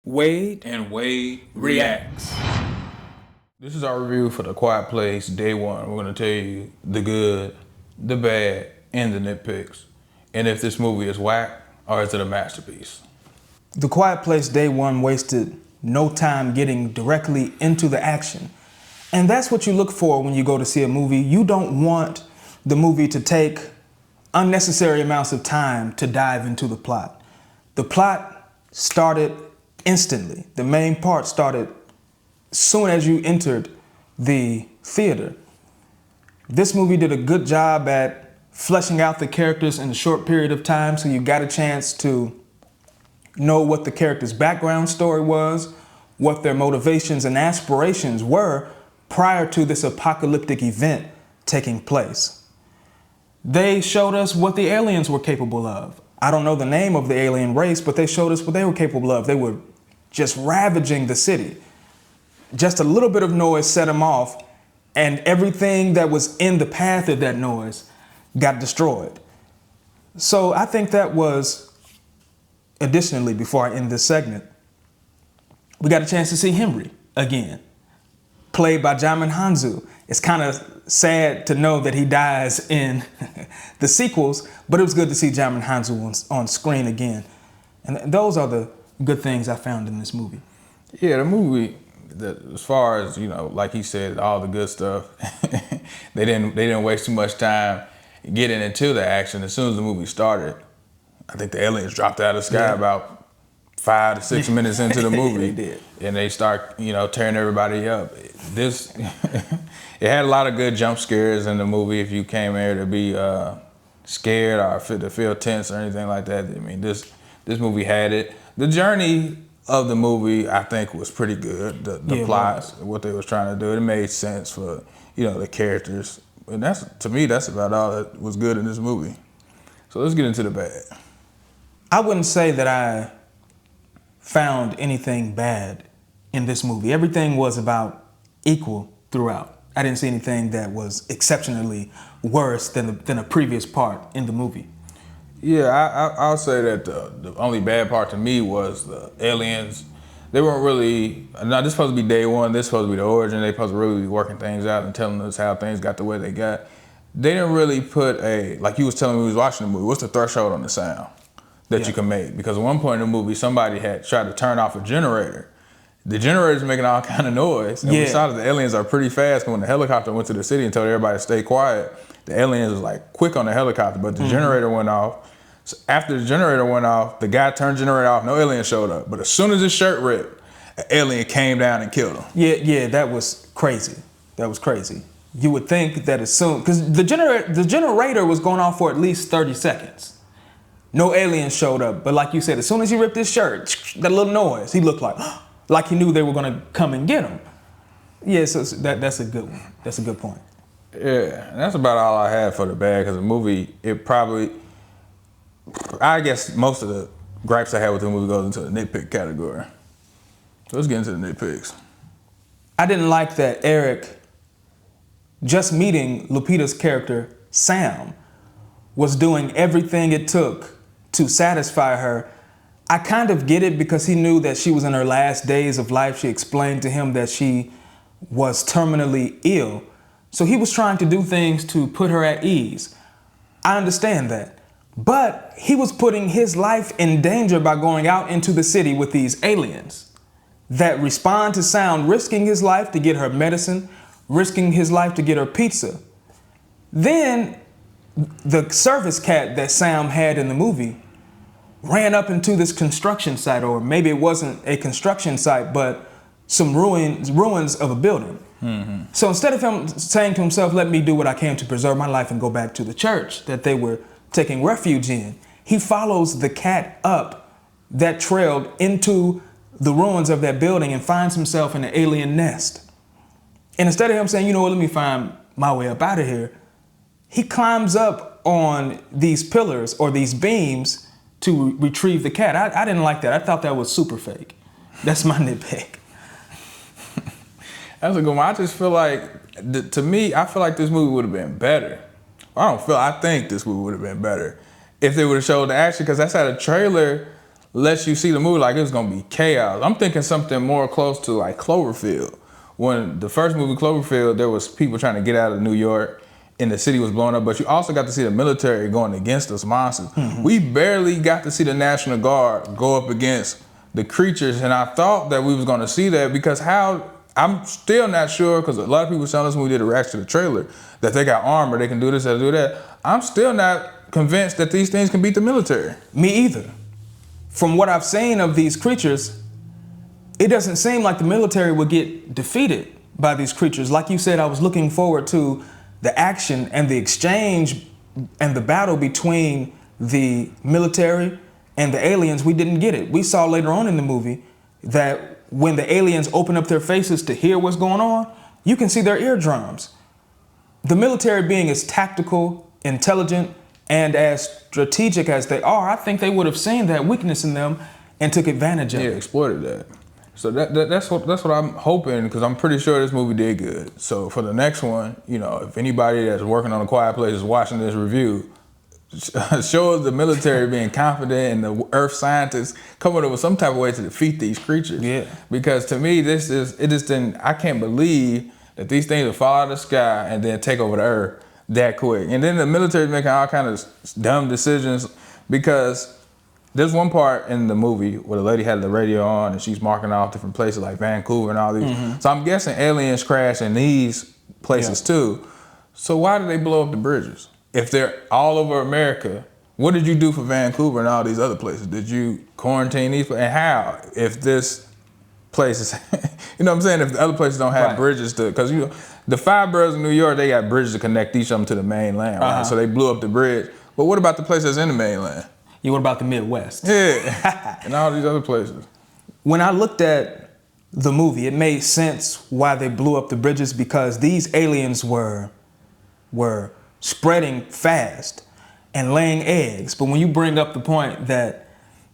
Wade and Wade reacts. This is our review for The Quiet Place, day one. We're going to tell you the good, the bad, and the nitpicks. And if this movie is whack or is it a masterpiece. The Quiet Place Day One wasted no time getting directly into the action. And that's what you look for when you go to see a movie. You don't want the movie to take unnecessary amounts of time to dive into the plot. The plot started instantly. The main part started soon as you entered the theater. This movie did a good job at fleshing out the characters in a short period of time, so you got a chance to know what the character's background story was, what their motivations and aspirations were prior to this apocalyptic event taking place. They showed us what the aliens were capable of. I don't know the name of the alien race, but they showed us what they were capable of. They were just ravaging the city. Just a little bit of noise set them off, and everything that was in the path of that noise got destroyed. So I think that was, additionally, before I end this segment, we got a chance to see Henry again, played by Djimon Hounsou. It's kind of sad to know that he dies in the sequels, but it was good to see Djimon Hounsou on screen again. And those are the good things I found in this movie. Yeah, the movie, as far as, like he said, all the good stuff, they didn't waste too much time getting into the action. As soon as the movie started, I think the aliens dropped out of the sky about 5 to 6 minutes into the movie. They did. And they start, tearing everybody up. This, it had a lot of good jump scares in the movie. If you came here to be scared or to feel tense or anything like that, I mean, this movie had it. The journey of the movie, I think, was pretty good. The plot, what they was trying to do, it made sense for, the characters. And to me, that's about all that was good in this movie. So let's get into the bad. I wouldn't say that I found anything bad in this movie. Everything was about equal throughout. I didn't see anything that was exceptionally worse than a previous part in the movie. Yeah, I'll say that the only bad part to me was the aliens. They weren't really, now this is supposed to be day one, this is supposed to be the origin, they supposed to really be working things out and telling us how things got the way they got. They didn't really put like you was telling me we was watching the movie, what's the threshold on the sound that you can make? Because at one point in the movie, somebody had tried to turn off a generator. The generator's making all kind of noise. And we saw that the aliens are pretty fast. When the helicopter went to the city and told everybody to stay quiet, the aliens was like quick on the helicopter, but the generator went off. So after the generator went off, the guy turned the generator off, no alien showed up. But as soon as his shirt ripped, an alien came down and killed him. Yeah, that was crazy. That was crazy. You would think that as soon, because the generator was going off for at least 30 seconds. No alien showed up, but like you said, as soon as he ripped his shirt, that little noise, he looked like he knew they were gonna come and get him. Yeah, so that's a good one. That's a good point. Yeah, and that's about all I had for the bad, because the movie, I guess most of the gripes I had with the movie goes into the nitpick category. So let's get into the nitpicks. I didn't like that Eric, just meeting Lupita's character, Sam, was doing everything it took to satisfy her. I kind of get it because he knew that she was in her last days of life. She explained to him that she was terminally ill. So he was trying to do things to put her at ease. I understand that. But he was putting his life in danger by going out into the city with these aliens that respond to sound, risking his life to get her medicine, risking his life to get her pizza. Then the service cat that Sam had in the movie ran up into this construction site, or maybe it wasn't a construction site, but some ruins of a building. So instead of him saying to himself, let me do what I can to preserve my life and go back to the church that they were taking refuge in, he follows the cat up that trailed into the ruins of that building and finds himself in an alien nest. And instead of him saying, let me find my way up out of here, he climbs up on these pillars or these beams to retrieve the cat. I didn't like that. I thought that was super fake. That's my nitpick. That's a good one. I just feel like, to me, I feel like this movie would have been better. I think this movie would have been better if they would have showed the action, because that's how the trailer lets you see the movie like it's gonna be chaos. I'm thinking something more close to like Cloverfield. When the first movie Cloverfield, there was people trying to get out of New York and the city was blowing up, but you also got to see the military going against those monsters. We barely got to see the National Guard go up against the creatures, and I thought that we was gonna see that because I'm still not sure, because a lot of people were telling us when we did a reaction to the trailer that they got armor, they can do this, they do that. I'm still not convinced that these things can beat the military. Me either. From what I've seen of these creatures, it doesn't seem like the military would get defeated by these creatures. Like you said, I was looking forward to the action and the exchange and the battle between the military and the aliens. We didn't get it. We saw later on in the movie that when the aliens open up their faces to hear what's going on, you can see their eardrums. The military being as tactical, intelligent, and as strategic as they are, I think they would have seen that weakness in them and took advantage of Yeah, it. exploited that. So that's what I'm hoping, because I'm pretty sure this movie did good. So for the next one, you know, if anybody that's working on A Quiet Place is watching this review, shows the military being confident and the Earth scientists coming up with some type of way to defeat these creatures. Yeah. Because to me, I can't believe that these things will fall out of the sky and then take over the Earth that quick. And then the military is making all kind of dumb decisions, because there's one part in the movie where the lady had the radio on and she's marking off different places like Vancouver and all these. So I'm guessing aliens crash in these places too. So why did they blow up the bridges? If they're all over America, what did you do for Vancouver and all these other places? Did you quarantine these? And how? If this place is, you know what I'm saying? If the other places don't have bridges to, because you know, the 5 boroughs in New York, they got bridges to connect each of them to the mainland, right? So they blew up the bridge. But what about the places in the mainland? Yeah, what about the Midwest? Yeah, and all these other places. When I looked at the movie, it made sense why they blew up the bridges, because these aliens were spreading fast and laying eggs. But when you bring up the point that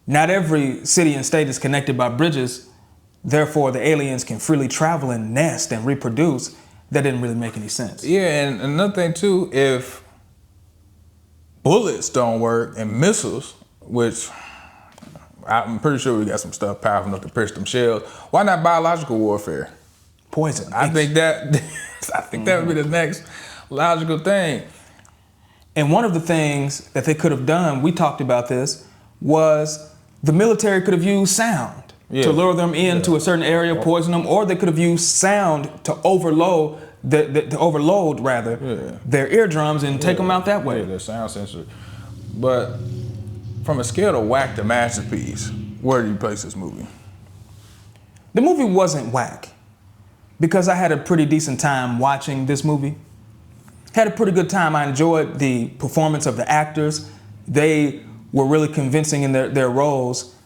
not every city and state is connected by bridges, therefore the aliens can freely travel and nest and reproduce, that didn't really make any sense. Yeah, and another thing too, if bullets don't work and missiles, which I'm pretty sure we got some stuff powerful enough to pierce them shells, why not biological warfare? Poison. I think that would be the next logical thing. And one of the things that they could have done, we talked about this, was the military could have used sound to lure them into a certain area, poison them, or they could have used sound to overload their eardrums and take them out that way. Yeah, the sound sensor. But from a scale of whack to masterpiece, where do you place this movie? The movie wasn't whack, because I had a pretty decent time watching this movie. Had a pretty good time. I enjoyed the performance of the actors. They were really convincing in their roles.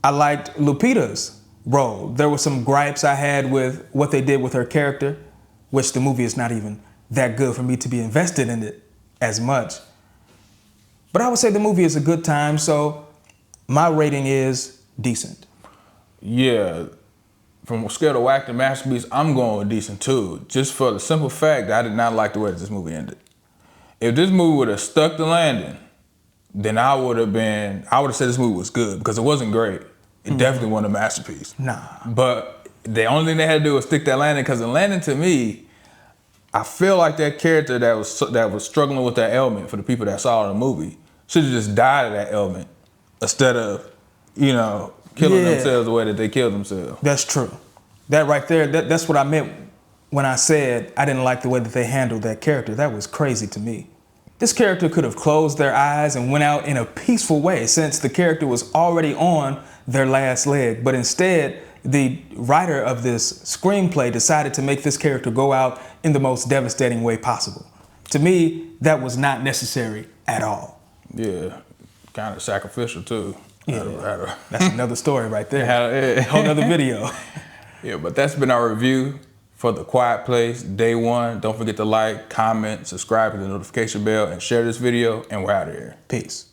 I liked Lupita's role. There were some gripes I had with what they did with her character, which the movie is not even that good for me to be invested in it as much. But I would say the movie is a good time, so my rating is decent. Yeah, from a scale of whack to masterpiece, I'm going with decent too, just for the simple fact that I did not like the way that this movie ended. If this movie would have stuck the landing, then I would have said this movie was good, because it wasn't great. It definitely wasn't a masterpiece. Nah. But the only thing they had to do was stick that landing, because the landing, to me, I feel like that character that was struggling with that ailment, for the people that saw the movie, should have just died of that ailment instead of, killing themselves the way that they killed themselves. That's true. That right there, that's what I meant when I said I didn't like the way that they handled that character. That was crazy to me. This character could have closed their eyes and went out in a peaceful way, since the character was already on their last leg. But instead, the writer of this screenplay decided to make this character go out in the most devastating way possible. To me, that was not necessary at all. Yeah, kind of sacrificial too. Yeah, that's another story right there. Whole nother video. Yeah, but that's been our review for The Quiet Place, Day 1. Don't forget to like, comment, subscribe to the notification bell, and share this video, and we're out of here. Peace.